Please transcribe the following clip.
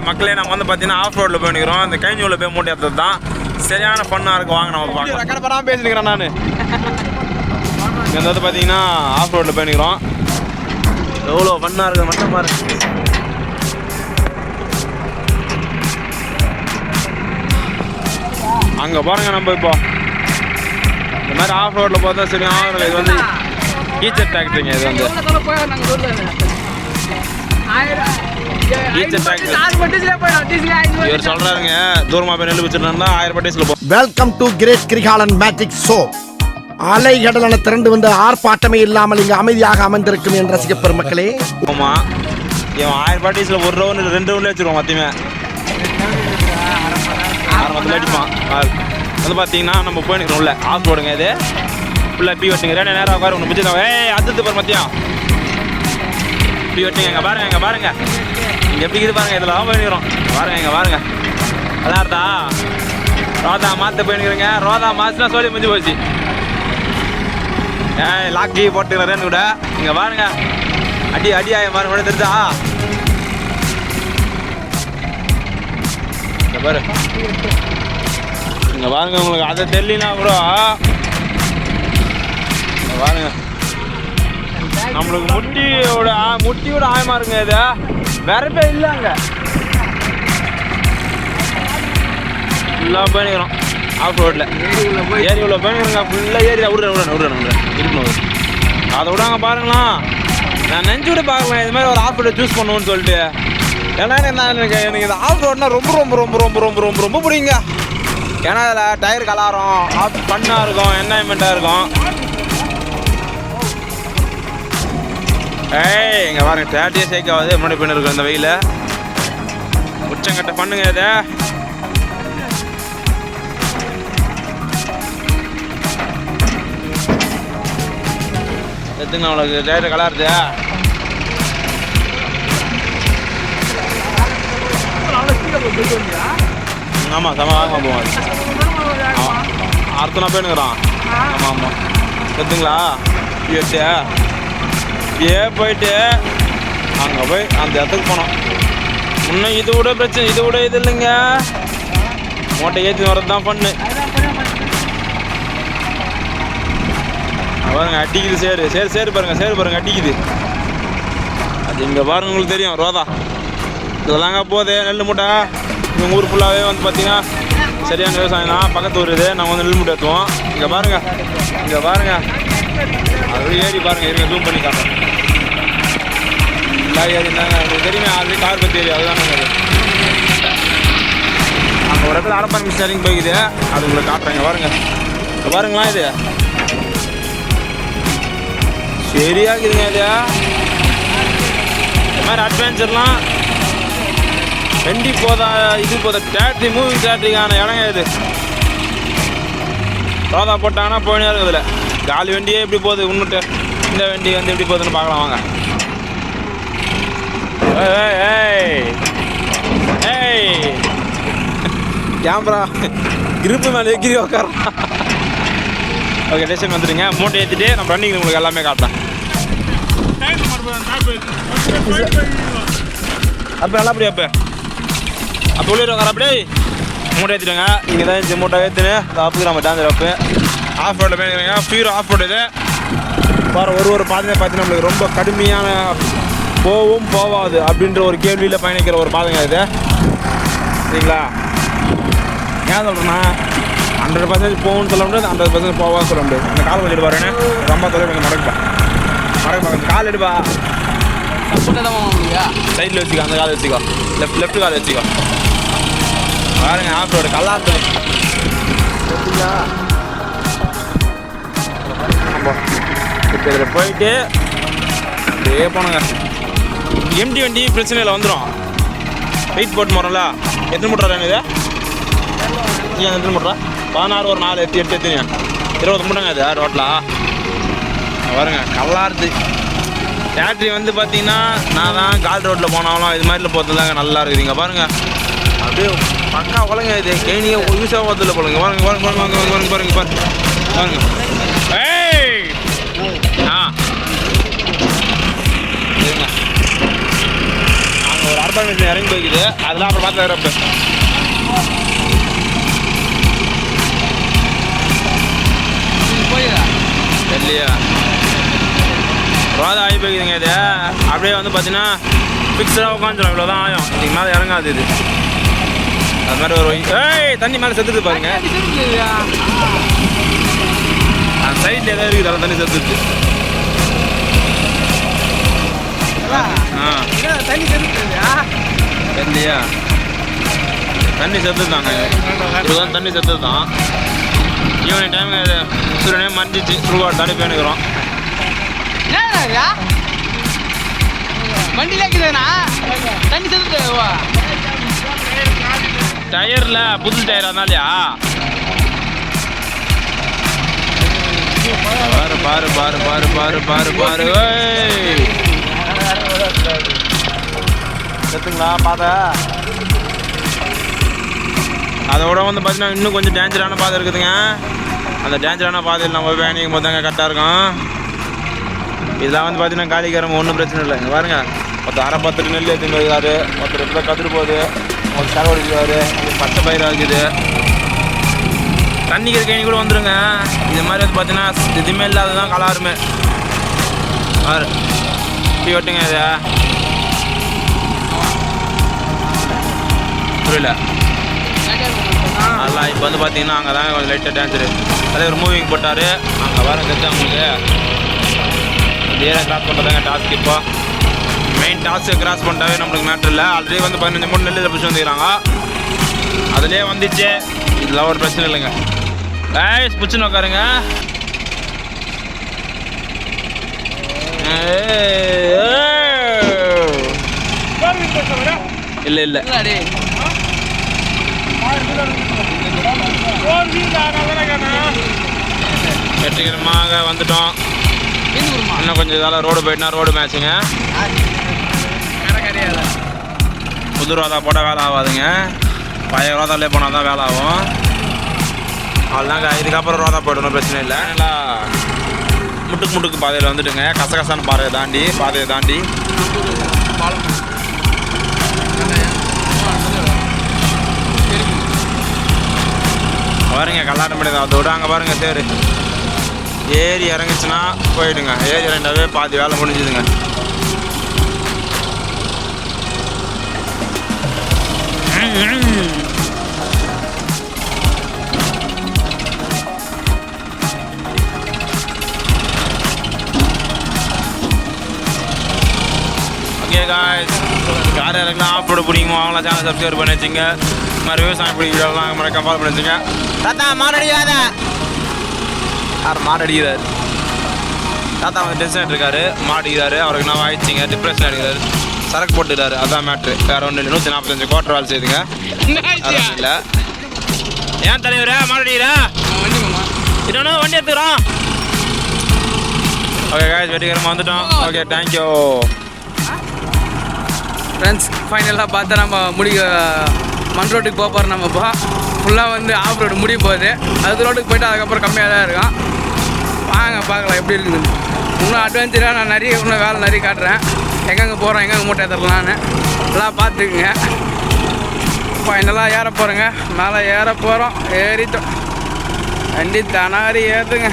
மக்களே நம்ம வந்து பார்த்தீங்கன்னா ஆஃப் ரோடில் போயிருக்கிறோம். இந்த கைஞ்சூரில் போய் மூட்டை ஏற்றது தான் சரியான ஃபன்னாக இருக்கும். வாங்க நம்ம பார்க்கலாம். ரெக்கார்ட் பண்ணாமல் பேசிக்கிறேன் நான். இங்கே வந்து பார்த்தீங்கன்னா ஆஃப் ரோடில் போயிருக்கிறோம். எவ்வளோ ஃபன்னாக இருக்குது மட்டும் பாரு. அங்கே பாருங்க நம்ம இப்போ இந்த மாதிரி ஆஃப் ரோடில் பார்த்தா சரி ஆகும். இது வந்து டீச்சர் டிராக்டருங்க. இது வந்து இவர் சொல்றாருங்க தூரமா போய் நெல் வச்சிருந்தா 1000 பட்டேஸ்ல போ. Welcome to great Kirikalan magic show. அலை கடலான திரண்டு வந்து ஆர்ப்பாட்டமே இல்லாமல் இங்கு அமைதியாக அமர்ந்திருக்கும் என் ரசிக பெருமக்களே. ஆமா இவன் 1000 பட்டேஸ்ல ஒரு ரவுண்ட் 2 ரவுண்ட்ல வச்சிருவான். மொத்தமே ஆரம்பத்தில் அடிப்பான். வந்து பார்த்தீங்கன்னா நம்ம போயிட்டு உள்ள ஆஃப் ரோடுங்க. இது ஃபுல்லாக பி வெட்டுங்க. நேராக உட்காரு ஒன்று பிடிச்சி அடுத்து பாரு மத்தியம் பி வெட்டுங்க. இங்கே பாருங்க இங்கே பாருங்க இங்கே எப்படி இது பாருங்க. இதில் தான் போயிருக்கிறோம் பாருங்க. இங்கே பாருங்க அதான் இருந்தா ரோதா மாற்ற போயிருக்கிறேங்க. ரோதா மாசுனா சொல்லி முடிஞ்சு போச்சு. லாக்கி போட்டுக்கிறேன்னு கூட இங்கே பாருங்க அடி அடி ஆய பாருங்க கூட தெரிஞ்சா பாரு. இங்கே பாருங்க உங்களுக்கு அதை தெரியலனா கூட பாருங்க நம்மளுக்கு முட்டியோட ஆயமா இருக்குங்க. இது வேறப்பே இல்லை. அங்கே ஃபுல்லாக போயிக்கிறோம் ஆஃப் ரோட்டில் ஏரி உள்ள போயிக்கிறோங்க. ஃபுல்லாக ஏரி விடுறேன் இருக்கணும். அதை விடாங்க பாருங்களா. நான் நெஞ்சு விட பார்க்கலாம் இது மாதிரி ஒரு ஆஃப் ரோட்டை சூஸ் பண்ணுவோன்னு சொல்லிட்டு. ஏன்னா எனக்கு இந்த ஆஃப் ரோட்னா ரொம்ப ரொம்ப ரொம்ப ரொம்ப ரொம்ப ரொம்ப ரொம்ப பிடிங்க. ஏன்னா அதில் டயர் கலாரம் ஆஃப் ஃபன்னாக இருக்கும், என்ஜாய்மெண்ட்டாக இருக்கும். இங்கே பாருங்க தேர்ட்டியே சேர்க்காவது முன்னாடி பண்ணி இருக்கும் இந்த வெயில. உச்சங்கட்ட பண்ணுங்க இதை. எதுங்க அவளுக்கு டயர் கலாருது. ஆமாம் சம வாங்க போவோம். அடுத்த நான் போயினுக்குறான். ஆமாம் ஆமாம் எத்துங்களா எட்டு போயிட்டு அங்கே போய் அந்த இடத்துக்கு போனோம். இன்னும் இது விட பிரச்சனை இது விட இது இல்லைங்க. மூட்டை ஏற்றி வர்றது தான் பண்ணு. பாருங்க அடிக்குது சேரு பாருங்க அடிக்குது. அது இங்கே பாருங்க உங்களுக்கு தெரியும் ரோதா இதெல்லாங்க போகுது. நெல் மூட்டை எங்கள் ஊர் ஃபுல்லாகவே வந்து பார்த்தீங்கன்னா சரியான விவசாயம் தான். பக்கத்து ஊர் இது. நாங்கள் வந்து நெல் மூட்டை ஏற்றுவோம். இங்கே பாருங்க அது ஏறி பாருங்க. இருங்க ஜூம் பண்ணி காட்டுறோம். எல்லா ஏறி இருந்தாங்க உங்களுக்கு தெரியுமே. ஆல்ரெடி கார் பற்றி ஏறி அதுதானே அது. அங்கே ஒரு இடத்துல அரப்பான் மிஸ்டரிங் போய்க்குது. அது உங்களுக்கு காட்டுறேங்க பாருங்க. இப்போ பாருங்களா இது சரியாகுதுங்க. இது மாதிரி அட்வென்ச்சர்லாம் வண்டி போதா இது போதா தேட்டரி மூவிங் தேட்டரிக்கான இடங்க இது. ரோதா போட்டாங்கன்னா போயினே இருக்குதுல. காலி வண்டியே எப்படி போகுது இன்னுட்டு இந்த வண்டி வந்து எப்படி போகுதுன்னு பார்க்கலாம் வாங்க. கேமரா கிருப்பு மேலே எகிரி உட்காரோம். ஓகே டேஷன் வந்துடுங்க. மூட்டை ஏற்றிட்டு நம்ம ரன்னிங் உங்களுக்கு எல்லாமே காட்டுறேன். அப்போ நல்லா அப்படி அப்போ உள்ளே உட்கார அப்படியே மூட்டை ஏற்றிடுங்க. இங்கே தான் இந்த மூட்டை ஏற்றுன்னு அப்புக்கு நம்ம டான்ஸ் அப்பு ஆஃப் ரோட்டில் போயிருக்கிறீங்க. ஃபியூர் ஆஃப் ரோடு இது பாரு. ஒரு பாதையை பார்த்தீங்கன்னா நம்மளுக்கு ரொம்ப கடுமையான போவாது அப்படின்ற ஒரு கேள்வியில் பயணிக்கிற ஒரு பாதைங்க இது சரிங்களா. ஏன் சொல்கிறேன்னா 100% போகும்னு சொல்ல முடியாது, 100% போவான்னு சொல்ல முடியாது. அந்த கால் வலிட்டு பாருன்னு ரொம்ப தொலை கொஞ்சம் மடக்குப்பா கால் எடுப்பா. சைடில் வச்சுக்கோ. அந்த கால் வச்சுக்கோ. லெஃப்ட் கால் வச்சுக்கோ. பாருங்க ஆஃப் ரோடு கல்லாத்து இப்போ இதில் போயிட்டு அப்படியே போனோங்க. எம்டி வண்டி பிரச்சனை இல்லை வந்துடும். வெயிட் போட்டு போகிறோம்ல. எத்தனை மூட்டை இது எத்தனை மூட்டை 16 ஒரு 4 8 எத்தனை 20 மூட்டைங்க இது ரோட்டில் பாருங்க. கல்லாருது பேட்ரி வந்து பார்த்தீங்கன்னா நான் தான் கால் ரோட்டில் போனாலும் இது மாதிரில போகிறது தாங்க நல்லா இருக்குது. இங்கே பாருங்கள் அப்படியே பக்கா குழங்க. இது கேணியை யூஸாக போகிறதில்ல போலுங்க. பாருங்க அங்கே ஒரு கார்பன் மிஷின் இறங்கி போய்க்குது. அதெல்லாம் அப்புறம் பார்த்து இல்லையா ரோதா ஆகி போய்க்குதுங்க. இது அப்படியே வந்து பார்த்தீங்கன்னா ஃபிக்ஸடாக உட்காந்துடும். இவ்வளோ தான் ஆகும். இதுக்கு மேலே இறங்காது. இது அது மாதிரி ஒரு தண்ணி மேலே செத்துது பாருங்க. அந்த சைடில் எதாவது இருக்குது. அதில் தண்ணி செத்துச்சு. இல்லையா தண்ணி செத்துதாங்க. இதுதான் தண்ணி செத்து தான். ஈவினிங் டைம் சூரியனே மறைஞ்சிச்சு. சுடுகாடு தாண்டி போயினுக்கிறோம். டயர்ல புது டயர் அதனாலயா? பாரு பாரு பாரு பாரு பாரு பாரு பாரு செத்துங்களா பாதை. அதோட வந்து பார்த்தீங்கன்னா இன்னும் கொஞ்சம் டேஞ்சரான பாதை இருக்குதுங்க. அந்த டேஞ்சரான பாதையில் நம்ம வேணிக்கும் போது தாங்க கரெக்டாக இருக்கும். இதெல்லாம் வந்து பார்த்தீங்கன்னா காலிக்காரங்க ஒன்றும் பிரச்சனை இல்லை. இங்கே பாருங்க, ஒருத்தர் அரை பத்துக்கு நெல் எடுத்துன்னு போயிருக்காரு, ஒருத்தர் இப்படி கதிர் போகுது, ஒருத்தர் தலை ஒடிக்கிறாரு, பச்சை பயிர் ஆகுது. தண்ணிக்கிற கேணி கூட வந்துடுங்க. இது மாதிரி வந்து பார்த்தீங்கன்னா எதுவுமே இல்லாததான் கலாருமே. பாரு இப்படி ஓட்டுங்க. இதை புரியல. அதெல்லாம் இப்போ வந்து பார்த்தீங்கன்னா அங்கே தாங்க கொஞ்சம் லைட்டாக டேன்ஸரு. அதே ஒரு மூவிங் போட்டார். அங்கே வர கற்று அவங்களுக்கு ஏரியா கிராஸ் பண்ணுறதாங்க டாஸ்க். இப்போ மெயின் டாஸ்க்கு கிராஸ் பண்ணிட்டாவே நம்மளுக்கு மேட்ரு இல்லை. ஆல்ரெடி வந்து 15 மூணு நெல் பிடிச்சி வந்துக்கிறாங்க. அதுலேயே வந்துச்சு. இதெல்லாம் ஒரு பிரச்சனை இல்லைங்க. பிடிச்சின்னு உட்காருங்க. இல்லை இல்லை வெற்றிகரமாக வந்துட்டோம். இன்னும் கொஞ்சம் இதால் ரோடு போயிட்டுனா ரோடு மேட்சுங்க. புது ரோதா போட்டால் வேலை ஆகாதுங்க. பழைய ரோதாலே போனால் தான் வேலை ஆகும். அதுதாங்க. இதுக்கப்புறம் ரோதா போய்டணும், பிரச்சனை இல்லை. நல்லா முட்டுக்கு பாதையில் வந்துட்டுங்க. கசகசான பாதையை தாண்டி பாருங்க கல்லாட்ட முடியாது. அதோட அங்கே பாருங்க சேரு ஏறி இறங்குச்சுன்னா போயிடுங்க. ஏறி இறங்கிட்டாவே பாதி வேலை முடிஞ்சுதுங்க. ஓகே காய்ஸ், யார் யாருக்கெல்லாம் ஆஃப் ரோடு பிடிக்குமோ அவங்களாம் சேனல் சப்ஸ்கிரைப் பண்ணி வச்சுங்க. இது மாதிரி விவசாயம் பிடிக்கிறவங்களாம் மறக்காம ஃபாலோ பண்ணி வச்சுங்க. தாத்தா மாடடிக்காத. யார் மாடடிக்கிறார்? தாத்தா வந்து டென்ஷன் ஆகிட்டுருக்காரு, மாடிக்கிறாரு. அவருக்கு என்ன ஆயிடுச்சிங்க, டிப்ரெஷன் ஆகிடுறாரு, சரக்கு போட்டுக்கிறாரு. அதான் மேட்ரு, வேறு ஒன்று இல்லை. 145 குவார்டர் வேலை செய்யுதுங்க. இல்லை ஏன் தலைவரா மாடடிக்கிறா? இன்னொன்று வண்டி எடுத்துக்கிறோம். ஓகே காய்ஸ், வெற்றிகரமாக வந்துட்டோம். Okay thank you friends. ஃபைனலாக பார்த்தா நம்ம மண் ரோட்டுக்கு போகிறோம். நம்ம இப்போ ஃபுல்லாக வந்து ஆஃப் ரோடு முடிய போகுது. அது ரோட்டுக்கு போய்ட்டு அதுக்கப்புறம் கம்மியாக தான் இருக்கும். வாங்க பார்க்கலாம் எப்படி இருக்குது. இன்னும் அட்வென்ச்சராக நான் இன்னும் வேலை நிறைய காட்டுறேன். எங்கெங்கே போகிறோம், எங்கெங்கே மூட்டை ஏற்றுறலான்னு எல்லாம் பார்த்துக்குங்க. ஃபைனலாக ஏற போகிறோங்க. மேலே ஏற போகிறோம். ஏறிட்டோம். வண்டி தானாரி ஏற்றுங்க.